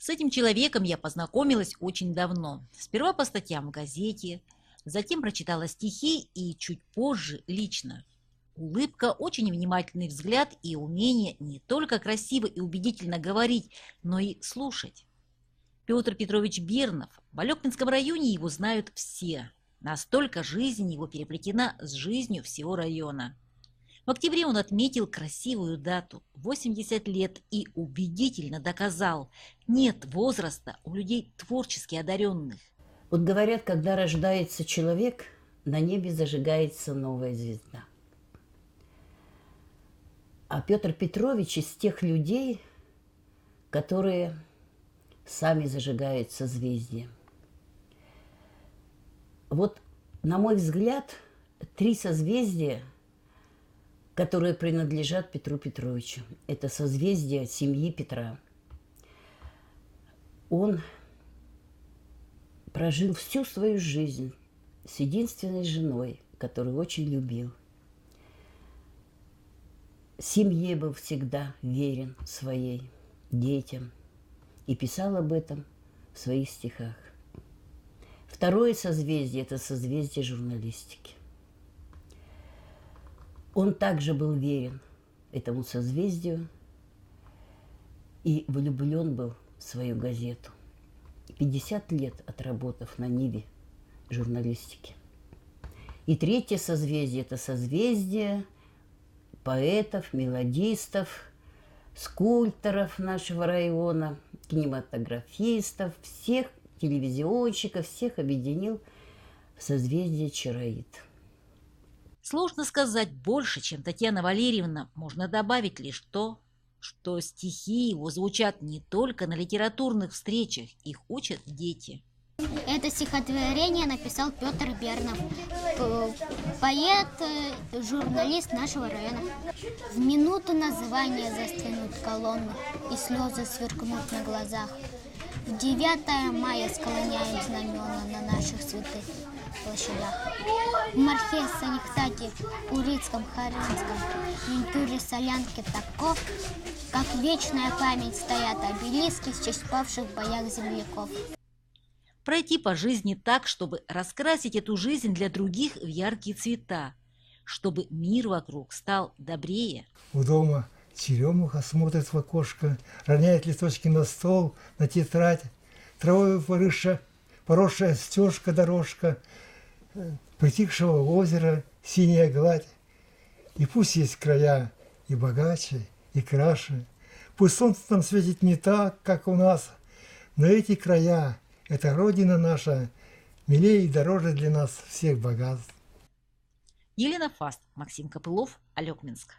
С этим человеком я познакомилась очень давно. Сперва по статьям в газете, затем прочитала стихи и чуть позже лично. Улыбка, очень внимательный взгляд и умение не только красиво и убедительно говорить, но и слушать. Петр Петрович Бернов. В Алекпинском районе его знают все. Настолько жизнь его переплетена с жизнью всего района. В октябре он отметил красивую дату – 80 лет и убедительно доказал – нет возраста у людей творчески одаренных. Вот говорят, когда рождается человек, на небе зажигается новая звезда. А Петр Петрович из тех людей, которые сами зажигают созвездия. Вот, на мой взгляд, 3 созвездия, которые принадлежат Петру Петровичу. Это созвездие семьи Петра. Он прожил всю свою жизнь с единственной женой, которую очень любил. Семье был всегда верен своей, детям, и писал об этом в своих стихах. Второе созвездие – это созвездие журналистики. Он также был верен этому созвездию и влюблен был в свою газету. 50 лет отработав на ниве журналистики. И третье созвездие – это созвездие поэтов, мелодистов, скульпторов нашего района, кинематографистов, всех телевизионщиков, всех объединил в созвездие Чароид. Сложно сказать больше, чем Татьяна Валерьевна. Можно добавить лишь то, что стихи его звучат не только на литературных встречах, их учат дети. Это стихотворение написал Петр Бернов, поэт, журналист нашего района. В минуту названия застынут колонны, и слезы сверкнут на глазах. В 9 мая склоняем знамена на наших святых площадях. В Мархе, Санихтате, Урицком, Харинском, Вентуре, Солянке, Таков, как вечная память стоят обелиски в честь павших в боях земляков. Пройти по жизни так, чтобы раскрасить эту жизнь для других в яркие цвета, чтобы мир вокруг стал добрее. У дома черемуха смотрит в окошко, роняет листочки на стол, на тетрадь, травой поросшая стежка, дорожка, притихшего озера, синяя гладь. И пусть есть края и богаче, и краше, пусть солнце там светит не так, как у нас, но эти края, это родина наша, милее и дороже для нас всех богатств. Елена Фаст, Максим Копылов, Алекминск.